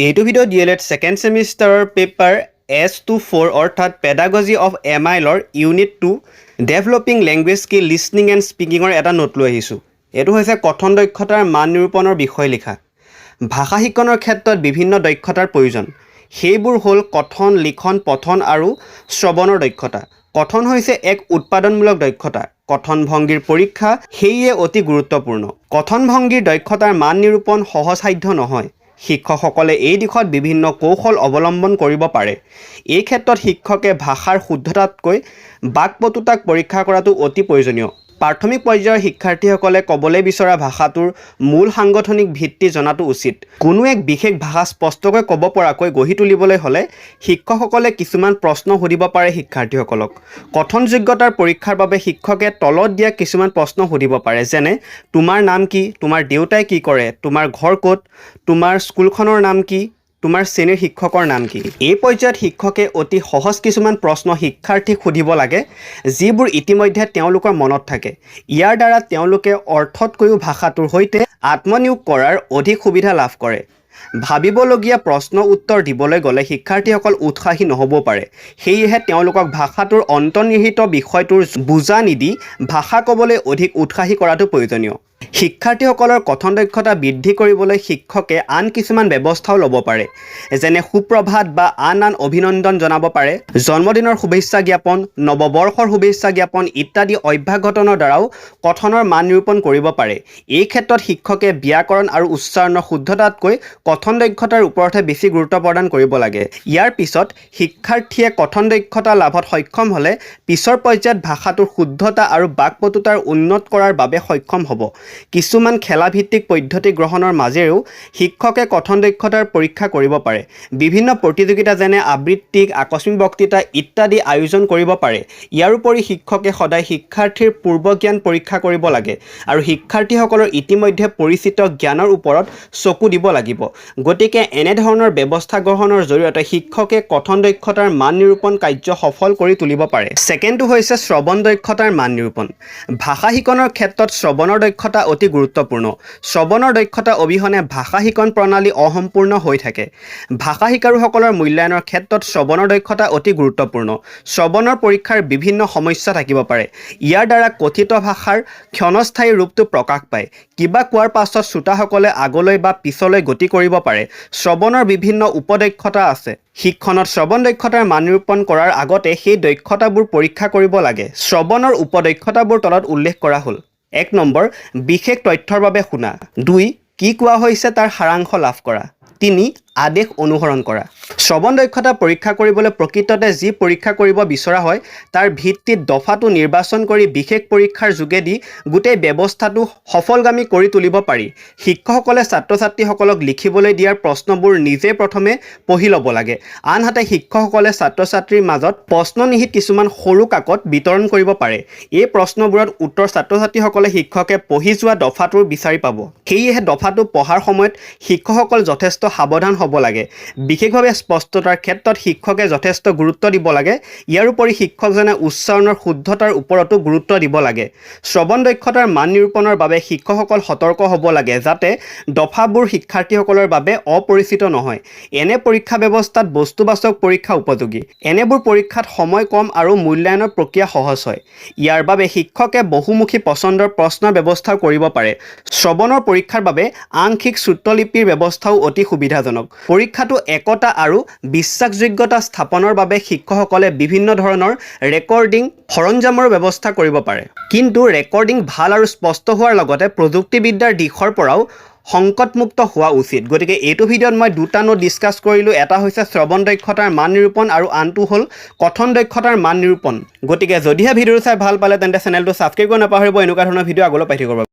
এইটো video DLED second সেমিষ্টাৰৰ paper S24 অৰ্থাৎ পেডাগজি অফ MILৰ unit 2 developing language skill listening and স্পিকিঙৰ এটা নোট লৈ আহিছোঁ। এইটো হৈছে কথন দক্ষতাৰ মান নিৰূপণৰ বিষয় লিখা। ভাষা শিক্ষণৰ ক্ষেত্ৰত বিভিন্ন দক্ষতাৰ প্ৰয়োজন। সেইবোৰ হ'ল কথন, লিখন, পঠন আৰু শ্ৰৱণৰ দক্ষতা। কথন হৈছে এক উৎপাদনমূলক দক্ষতা। কথন ভংগীৰ পৰীক্ষা সেয়ে অতি গুৰুত্বপূৰ্ণ। কথন ভংগীৰ দক্ষতাৰ মান নিৰূপণ সহজসাধ্য নহয়। শিক্ষকসকলে এই দিশত বিভিন্ন কৌশল অৱলম্বন কৰিব পাৰে। এই ক্ষেত্ৰত শিক্ষকে ভাষাৰ শুদ্ধতাতকৈ বাকপটুতাক পৰীক্ষা কৰাটো অতি প্ৰয়োজনীয়। প্ৰাথমিক পৰ্যায়ৰ শিক্ষাৰ্থীসকলে ক'বলৈ বিচৰা ভাষাটোৰ মূল সাংগঠনিক ভিত্তি জনাটো উচিত। কোনো এক বিশেষ ভাষা স্পষ্টকৈ ক'ব পৰাকৈ গঢ়ি তুলিবলৈ হ'লে শিক্ষকসকলে কিছুমান প্ৰশ্ন সুধিব পাৰে শিক্ষাৰ্থীসকলক। কথন যোগ্যতাৰ পৰীক্ষাৰ বাবে শিক্ষকে তলত দিয়া কিছুমান প্ৰশ্ন সুধিব পাৰে, যেনে তোমাৰ নাম কি, তোমাৰ দেউতাই কি কৰে, তোমাৰ ঘৰ ক'ত, তোমাৰ স্কুলখনৰ নাম কি, তোমাৰ শ্ৰেণীৰ শিক্ষকৰ নাম কি। এই পৰ্যায়ত শিক্ষকে অতি সহজ কিছুমান প্ৰশ্ন শিক্ষাৰ্থীক সুধিব লাগে, যিবোৰ ইতিমধ্যে তেওঁলোকৰ মনত থাকে। ইয়াৰ দ্বাৰা তেওঁলোকে অৰ্থতকৈও ভাষাটোৰ সৈতে আত্মনিয়োগ কৰাৰ অধিক সুবিধা লাভ কৰে। ভাবিবলগীয়া প্ৰশ্ন উত্তৰ দিবলৈ গ'লে শিক্ষাৰ্থীসকল উৎসাহী নহ'বও পাৰে। সেয়েহে তেওঁলোকক ভাষাটোৰ অন্তৰ্নিহিত বিষয়টোৰ বুজা নিদি ভাষা ক'বলৈ অধিক উৎসাহী কৰাটো প্ৰয়োজনীয়। শিক্ষাৰ্থীসকলৰ কথন দক্ষতা বৃদ্ধি কৰিবলৈ শিক্ষকে আন কিছুমান ব্যৱস্থাও ল'ব পাৰে, যেনে সুপ্ৰভাত বা আন অভিনন্দন জনাব পাৰে, জন্মদিনৰ শুভেচ্ছা জ্ঞাপন, নৱবৰ্ষৰ শুভেচ্ছা জ্ঞাপন ইত্যাদি অভ্যাস গঠনৰ দ্বাৰাও কথনৰ মান নিৰূপণ কৰিব পাৰে। এই ক্ষেত্ৰত শিক্ষকে ব্যাকৰণ আৰু উচ্চাৰণৰ শুদ্ধতাতকৈ কথন দক্ষতাৰ ওপৰতহে বেছি গুৰুত্ব প্ৰদান কৰিব লাগে। ইয়াৰ পিছত শিক্ষাৰ্থীয়ে কথন দক্ষতা লাভত সক্ষম হ'লে পিছৰ পৰ্যায়ত ভাষাটোৰ শুদ্ধতা আৰু বাকপটুতাৰ উন্নত কৰাৰ বাবে সক্ষম হ'ব। কিছুমান খেলাভিত্তিক পদ্ধতি গ্ৰহণৰ মাজেৰেও শিক্ষকে কথন দক্ষতাৰ পৰীক্ষা কৰিব পাৰে। বিভিন্ন প্ৰতিযোগিতা যেনে আবৃত্তি, আকস্মিক বক্তৃতা ইত্যাদি আয়োজন কৰিব পাৰে। ইয়াৰোপৰি শিক্ষকে সদায় শিক্ষাৰ্থীৰ পূৰ্বজ্ঞান পৰীক্ষা কৰিব লাগে আৰু শিক্ষাৰ্থীসকলৰ ইতিমধ্যে পৰিচিত জ্ঞানৰ ওপৰত চকু দিব লাগিব। গতিকে এনেধৰণৰ ব্যৱস্থা গ্ৰহণৰ জৰিয়তে শিক্ষকে কথন দক্ষতাৰ মান নিৰূপণ কাৰ্য সফল কৰি তুলিব পাৰে। ছেকেণ্ডটো হৈছে শ্ৰৱণ দক্ষতাৰ মান নিৰূপণ। ভাষা শিকনৰ ক্ষেত্ৰত শ্ৰৱণৰ দক্ষতা অতি গুৰুত্বপূৰ্ণ। শ্ৰৱণৰ দক্ষতা অবিহনে ভাষা শিকন প্ৰণালী অসম্পূৰ্ণ হৈ থাকে। ভাষা শিকাৰুসকলৰ মূল্যায়নৰ ক্ষেত্ৰত শ্ৰৱণৰ দক্ষতা অতি গুৰুত্বপূৰ্ণ। শ্ৰৱণৰ পৰীক্ষাৰ বিভিন্ন সমস্যা থাকিব পাৰে। ইয়াৰ দ্বাৰা কথিত ভাষাৰ ক্ষণস্থায়ী ৰূপটো প্ৰকাশ পায়। কিবা কোৱাৰ পাছত শ্ৰোতাসকলে আগলৈ বা পিছলৈ গতি কৰিব পাৰে। শ্ৰৱণৰ বিভিন্ন উপদক্ষতা আছে। শিক্ষণত শ্ৰৱণ দক্ষতাৰ মান নিৰূপণ কৰাৰ আগতে সেই দক্ষতাবোৰ পৰীক্ষা কৰিব লাগে। শ্ৰৱণৰ উপদক্ষতাবোৰ তলত উল্লেখ কৰা হ'ল। 1 নম্বৰ, বিশেষ তথ্যৰ বাবে শুনা। 2, কি কোৱা হৈছে তাৰ সাৰাংশ লাভ কৰা। 3, আদেশ অনুসৰণ কৰা। শ্ৰৱণ দক্ষতা পৰীক্ষা কৰিবলৈ প্ৰকৃততে যি পৰীক্ষা কৰিব বিচৰা হয় তাৰ ভিত্তিত দফাটো নিৰ্বাচন কৰি বিশেষ পৰীক্ষাৰ যোগেদি গোটেই ব্যৱস্থাটো সফলগামী কৰি তুলিব পাৰি। শিক্ষকসকলে ছাত্ৰ ছাত্ৰীসকলক লিখিবলৈ দিয়াৰ প্ৰশ্নবোৰ নিজে প্ৰথমে পঢ়ি ল'ব লাগে। আনহাতে শিক্ষকসকলে ছাত্ৰ ছাত্ৰীৰ মাজত প্ৰশ্ননিহিত কিছুমান সৰু কাকত বিতৰণ কৰিব পাৰে। এই প্ৰশ্নবোৰত উত্তৰ ছাত্ৰ ছাত্ৰীসকলে শিক্ষকে পঢ়ি যোৱা দফাটোৰ বিচাৰি পাব। সেয়েহে দফাটো পঢ়াৰ সময়ত শিক্ষকসকল যথেষ্ট সাৱধান হ'ব লাগে। বিশেষভাৱে স্পষ্টতাৰ ক্ষেত্ৰত শিক্ষকে যথেষ্ট গুৰুত্ব দিব লাগে। ইয়াৰোপৰি শিক্ষকজনে উচ্চাৰণৰ শুদ্ধতাৰ ওপৰতো গুৰুত্ব দিব লাগে। শ্ৰৱণ দক্ষতাৰ মান নিৰূপণৰ বাবে শিক্ষকসকল সতৰ্ক হ'ব লাগে যাতে দফাবোৰ শিক্ষাৰ্থীসকলৰ বাবে অপৰিচিত নহয়। এনে পৰীক্ষা ব্যৱস্থাত বস্তুবাচক পৰীক্ষা উপযোগী। এনেবোৰ পৰীক্ষাত সময় কম আৰু মূল্যায়নৰ প্ৰক্ৰিয়া সহজ হয়। ইয়াৰ বাবে শিক্ষকে বহুমুখী পচন্দৰ প্ৰশ্নৰ ব্যৱস্থাও কৰিব পাৰে। শ্ৰৱণৰ পৰীক্ষাৰ বাবে আংশিক শ্ৰুতলিপিৰ ব্যৱস্থাও অতি সুবিধাজনক। পৰীক্ষাটো একতা আৰু বিশ্বাসযোগ্যতা স্থাপনৰ বাবে শিক্ষকসকলে বিভিন্ন ধৰণৰ ৰেকৰ্ডিং সৰঞ্জামৰ ব্যৱস্থা কৰিব পাৰে। কিন্তু ৰেকৰ্ডিং ভাল আৰু স্পষ্ট হোৱাৰ লগতে প্ৰযুক্তিবিদ্যাৰ দিশৰ পৰাও সংকটমুক্ত হোৱা উচিত। গতিকে এইটো ভিডিঅ'ত মই দুটা নোট ডিছকাছ কৰিলোঁ। এটা হৈছে শ্ৰৱণ দক্ষতাৰ মান নিৰূপণ আৰু আনটো হ'ল কথন দক্ষতাৰ মান নিৰূপণ। গতিকে যদিহে ভিডিঅ'টো চাই ভাল পালে তেন্তে চেনেলটো ছাবস্ক্ৰাইব কৰিব নাপাহৰিব এনেকুৱা ধৰণৰ ভিডিঅ' আগলৈ পাই থাকিব।